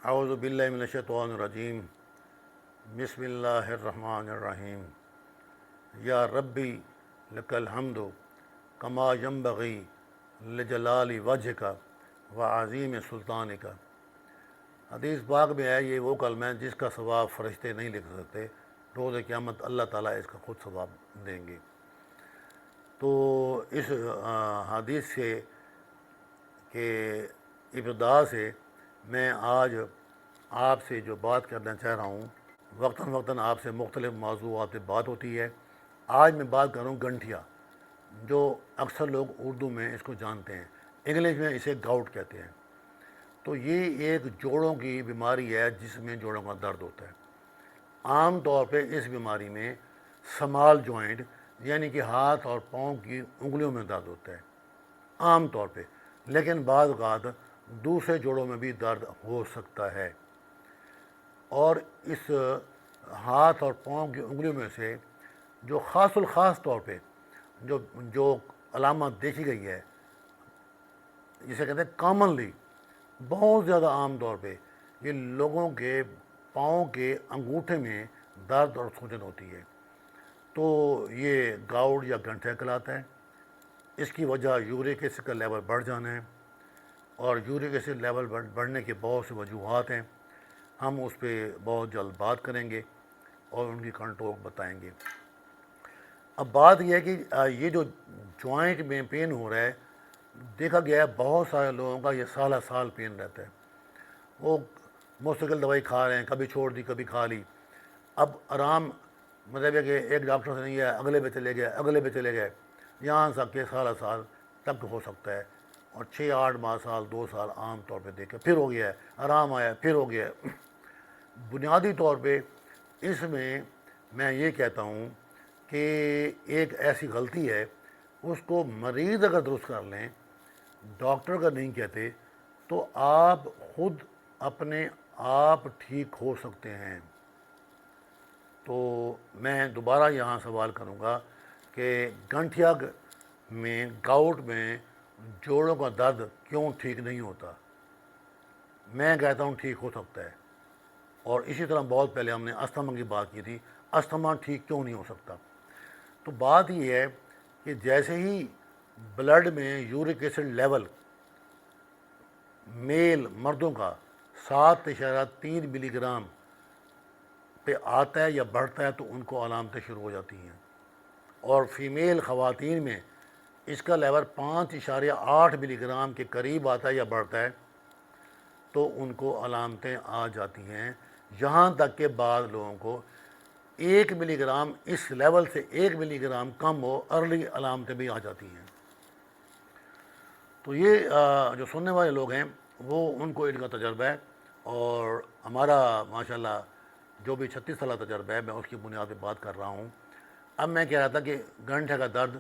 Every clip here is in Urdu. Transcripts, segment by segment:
اعوذ باللہ من الشیطان الرجیم بسم اللہ الرحمن الرحیم یا ربی لک الحمد کما ینبغی لجلال وجہک و عظیم سلطانک۔ حدیث پاک میں ہے یہ وہ کلمہ ہے جس کا ثواب فرشتے نہیں لکھ سکتے، روز قیامت اللہ تعالیٰ اس کا خود ثواب دیں گے۔ تو اس حدیث سے کہ ابتدا سے میں آج آپ سے جو بات کرنا چاہ رہا ہوں، وقتاً وقتاً آپ سے مختلف موضوعات پہ بات ہوتی ہے۔ آج میں بات کروں گنٹھیا، جو اکثر لوگ اردو میں اس کو جانتے ہیں، انگلش میں اسے گاؤٹ کہتے ہیں۔ تو یہ ایک جوڑوں کی بیماری ہے جس میں جوڑوں کا درد ہوتا ہے۔ عام طور پہ اس بیماری میں سمال جوائنٹ یعنی کہ ہاتھ اور پاؤں کی انگلیوں میں درد ہوتا ہے عام طور پہ، لیکن بعض اوقات دوسرے جوڑوں میں بھی درد ہو سکتا ہے۔ اور اس ہاتھ اور پاؤں کی انگلیوں میں سے جو خاص الخاص طور پہ جو علامت دیکھی گئی ہے، جسے کہتے ہیں کامنلی، بہت زیادہ عام طور پہ یہ لوگوں کے پاؤں کے انگوٹھے میں درد اور سوجن ہوتی ہے، تو یہ گاؤٹ یا گنٹھیا کہلاتا ہے۔ اس کی وجہ یورک ایسڈ کا لیول بڑھ جانا ہے، اور یورک ایسڈ لیول بڑھنے کے بہت سے وجوہات ہیں، ہم اس پہ بہت جلد بات کریں گے اور ان کی کنٹرول بتائیں گے۔ اب بات یہ ہے کہ یہ جو جوائنٹ میں پین ہو رہا ہے، دیکھا گیا ہے بہت سارے لوگوں کا یہ سالہ سال پین رہتا ہے، وہ مستقل دوائی کھا رہے ہیں، کبھی چھوڑ دی کبھی کھا لی، اب آرام مطلب ہے کہ ایک ڈاکٹر سے نہیں ہے، اگلے پہ چلے گئے اگلے پہ چلے گئے، یہاں تک کہ سالہ سال تک ہو سکتا ہے، اور 6-8 ماہ سال 2 سال عام طور پہ دیکھے پھر ہو گیا ہے، آرام آیا پھر ہو گیا ہے۔ بنیادی طور پہ اس میں یہ کہتا ہوں کہ ایک ایسی غلطی ہے، اس کو مریض اگر درست کر لیں، ڈاکٹر کا نہیں کہتے، تو آپ خود اپنے آپ ٹھیک ہو سکتے ہیں۔ تو میں دوبارہ یہاں سوال کروں گا کہ گنٹھیا میں گاؤٹ میں جوڑوں کا درد کیوں ٹھیک نہیں ہوتا؟ میں کہتا ہوں ٹھیک ہو سکتا ہے، اور اسی طرح بہت پہلے ہم نے استھما کی بات کی تھی، استھما ٹھیک کیوں نہیں ہو سکتا؟ تو بات یہ ہے کہ جیسے ہی بلڈ میں یورک ایسڈ لیول میل مردوں کا 7.3 ملی گرام پہ آتا ہے یا بڑھتا ہے تو ان کو علامتیں شروع ہو جاتی ہیں، اور فیمیل خواتین میں اس کا لیول 5.8 ملی گرام کے قریب آتا ہے یا بڑھتا ہے تو ان کو علامتیں آ جاتی ہیں، یہاں تک کہ بعض لوگوں کو 1 ملی گرام اس لیول سے 1 ملی گرام کم ہو، ارلی علامتیں بھی آ جاتی ہیں۔ تو یہ جو سننے والے لوگ ہیں وہ ان کو ان کا تجربہ ہے، اور ہمارا ماشاءاللہ جو بھی 36 سالہ تجربہ ہے، میں اس کی بنیاد پہ بات کر رہا ہوں۔ اب میں کہہ رہا تھا کہ گنٹھیا کا درد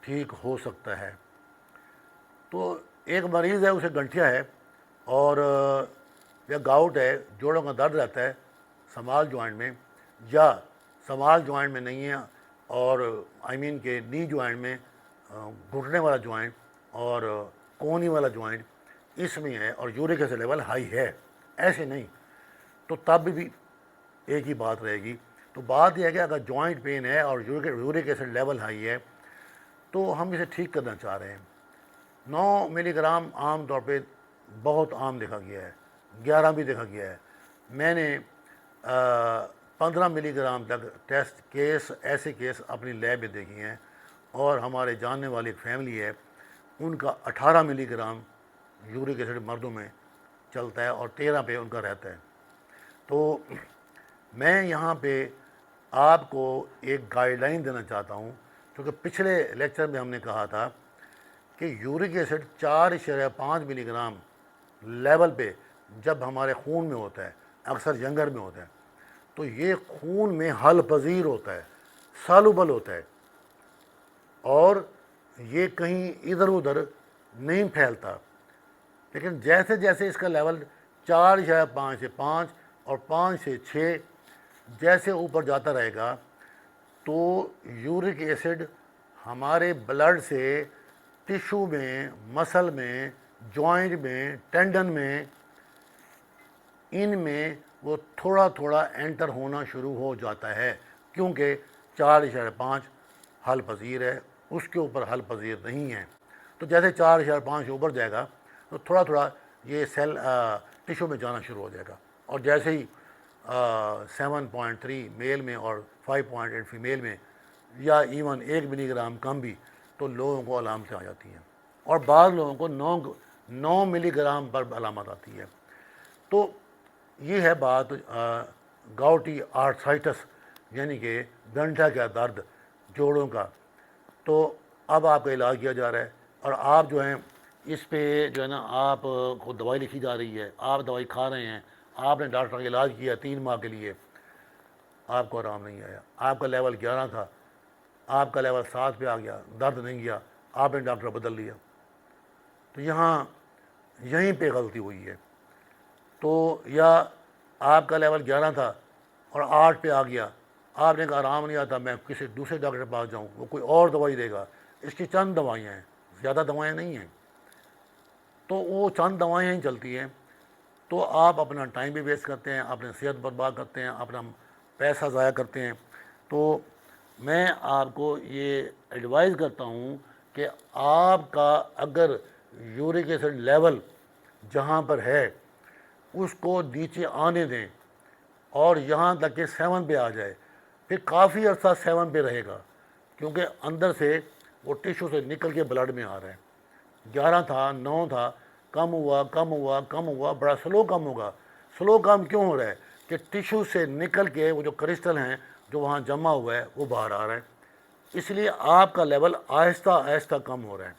ٹھیک ہو سکتا ہے۔ تو ایک مریض ہے، اسے گنٹھیا ہے اور یا گاؤٹ ہے، جوڑوں کا درد رہتا ہے سمال جوائنٹ میں، یا سمال جوائنٹ میں نہیں ہے اور کہ نی جوائنٹ میں، گھٹنے والا جوائنٹ اور کونی والا جوائنٹ اس میں ہے، اور یورک ایسڈ لیول ہائی ہے، ایسے نہیں، تو تب بھی ایک ہی بات رہے گی۔ تو بات یہ ہے کہ اگر جوائنٹ پین ہے اور یورک ایسڈ لیول ہائی ہے تو ہم اسے ٹھیک کرنا چاہ رہے ہیں۔ 9 ملی گرام عام طور پہ بہت عام دیکھا گیا ہے، 11 بھی دیکھا گیا ہے، میں نے 15 ملی گرام تک ٹیسٹ کیس، ایسے کیس اپنی لیب میں دیکھی ہیں، اور ہمارے جاننے والی ایک فیملی ہے، ان کا 18 ملی گرام یورک ایسڈ مردوں میں چلتا ہے اور 13 پہ ان کا رہتا ہے۔ تو میں یہاں پہ آپ کو ایک گائیڈ لائن دینا چاہتا ہوں، کیونکہ پچھلے لیکچر میں ہم نے کہا تھا کہ یورک ایسڈ 4.5 ملی گرام لیول پہ جب ہمارے خون میں ہوتا ہے، اکثر ینگر میں ہوتا ہے، تو یہ خون میں حل پذیر ہوتا ہے، سالوبل ہوتا ہے، اور یہ کہیں ادھر ادھر نہیں پھیلتا۔ لیکن جیسے جیسے اس کا لیول 4.5 سے 5 اور 5 سے 6 جیسے اوپر جاتا رہے گا، تو یورک ایسڈ ہمارے بلڈ سے ٹیشو میں، مسل میں، جوائنٹ میں، ٹینڈن میں ان میں وہ تھوڑا تھوڑا انٹر ہونا شروع ہو جاتا ہے، کیونکہ 4.5 حل پذیر ہے، اس کے اوپر حل پذیر نہیں ہے۔ تو جیسے 4.5 اوپر جائے گا تو تھوڑا تھوڑا یہ سیل ٹیشو میں جانا شروع ہو جائے گا، اور جیسے ہی 7.3 میل میں اور 5.8 فیمیل میں، یا ایون 1 ملی گرام کم بھی، تو لوگوں کو علامتیں آ جاتی ہیں، اور بعض لوگوں کو 9 ملی گرام پر علامت آتی ہے۔ تو یہ ہے بات گاؤٹی آرتھرائٹس، یعنی کہ گنٹھا کا درد، جوڑوں کا۔ تو اب آپ کا علاج کیا جا رہا ہے، اور آپ جو ہیں اس پہ جو ہے نا آپ کو دوائی لکھی جا رہی ہے، آپ دوائی کھا رہے ہیں، آپ نے ڈاکٹر کا علاج کیا 3 ماہ کے لیے، آپ کو آرام نہیں آیا، آپ کا لیول 11 تھا، آپ کا لیول 7 پہ آ گیا، درد نہیں گیا، آپ نے ڈاکٹر بدل لیا۔ تو یہیں پہ غلطی ہوئی ہے۔ تو یا آپ کا لیول 11 تھا اور 8 پہ آ گیا، آپ نے کہا آرام نہیں آتا، میں کسی دوسرے ڈاکٹر کے پاس جاؤں، وہ کوئی اور دوائی دے گا۔ اس کی چند دوائیاں ہیں، زیادہ دوائیں نہیں ہیں، تو وہ چند دوائیں ہی چلتی ہیں۔ تو آپ اپنا ٹائم بھی ویسٹ کرتے ہیں، اپنی صحت برباد کرتے ہیں، اپنا پیسہ ضائع کرتے ہیں۔ تو میں آپ کو یہ ایڈوائز کرتا ہوں کہ آپ کا اگر یورک ایسڈ لیول جہاں پر ہے اس کو نیچے آنے دیں، اور یہاں تک کہ 7 پہ آ جائے، پھر کافی عرصہ 7 پہ رہے گا، کیونکہ اندر سے وہ ٹیشو سے نکل کے بلڈ میں آ رہا ہے۔ 11 تھا، 9 تھا، کم ہوا کم ہوا کم ہوا، بڑا سلو کم ہوگا۔ سلو کم کیوں ہو رہا ہے؟ کہ ٹیشو سے نکل کے وہ جو کرسٹل ہیں جو وہاں جمع ہوا ہے وہ باہر آ رہا ہے، اس لیے آپ کا لیول آہستہ آہستہ کم ہو رہا ہے۔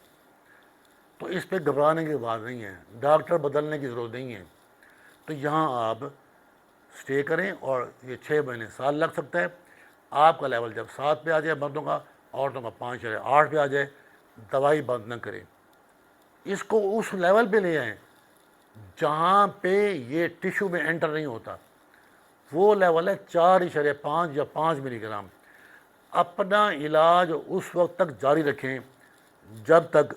تو اس پہ گھبرانے کی بات نہیں ہے، ڈاکٹر بدلنے کی ضرورت نہیں ہے۔ تو یہاں آپ اسٹے کریں، اور یہ 6 مہینے سال لگ سکتا ہے۔ آپ کا لیول جب 7 پہ آ جائے مردوں کا، عورتوں کا 5 یا 8 پہ آ جائے، دوائی بند نہ کریں، اس کو اس لیول پہ لے آئیں جہاں پہ یہ ٹیشو میں انٹر نہیں ہوتا۔ وہ لیول ہے 4.5 یا 5 ملی گرام۔ اپنا علاج اس وقت تک جاری رکھیں جب تک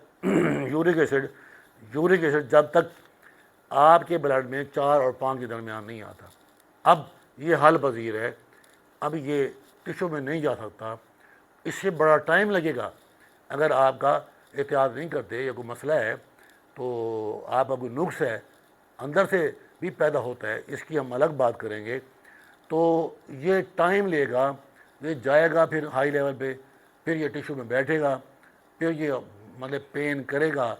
یورک ایسڈ جب تک آپ کے بلڈ میں 4 اور 5 کے درمیان نہیں آتا۔ اب یہ حل پذیر ہے، اب یہ ٹیشو میں نہیں جا سکتا، اس سے بڑا ٹائم لگے گا۔ اگر آپ کا احتیاط نہیں کرتے یا کوئی مسئلہ ہے، تو آپ کا کوئی نقص ہے، اندر سے بھی پیدا ہوتا ہے، اس کی ہم الگ بات کریں گے۔ تو یہ ٹائم لے گا، یہ جائے گا پھر ہائی لیول پہ، پھر یہ ٹیشو میں بیٹھے گا، پھر یہ مطلب پین کرے گا،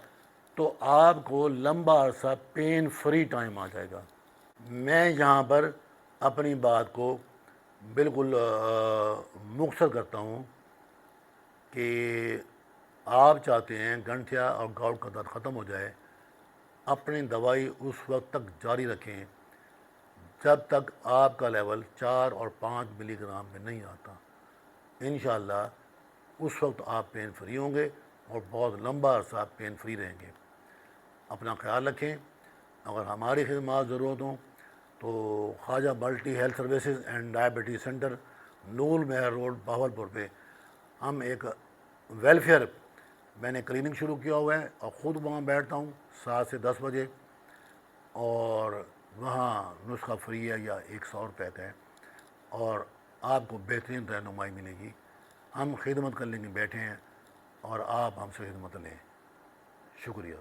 تو آپ کو لمبا عرصہ پین فری ٹائم آ جائے گا۔ میں یہاں پر اپنی بات کو بالکل مختصر کرتا ہوں کہ آپ چاہتے ہیں گنٹھیا اور گاؤٹ کا درد ختم ہو جائے، اپنی دوائی اس وقت تک جاری رکھیں جب تک آپ کا لیول 4 اور 5 ملی گرام پہ نہیں آتا۔ انشاءاللہ اس وقت آپ پین فری ہوں گے، اور بہت لمبا عرصہ آپ پین فری رہیں گے۔ اپنا خیال رکھیں۔ اگر ہماری خدمات ضرورت ہوں تو Khawaja multi health services and diabetes centre, Noor Mehr road, Bahawalpur پہ ہم ایک ویلفیئر، میں نے کلینک شروع کیا ہوا ہے، اور خود وہاں بیٹھتا ہوں 7 سے 10 بجے، اور وہاں نسخہ فری ہے یا 100 روپے کا ہے، اور آپ کو بہترین رہنمائی ملے گی۔ ہم خدمت کرنے کے لیے بیٹھے ہیں، اور آپ ہم سے خدمت لیں۔ شکریہ۔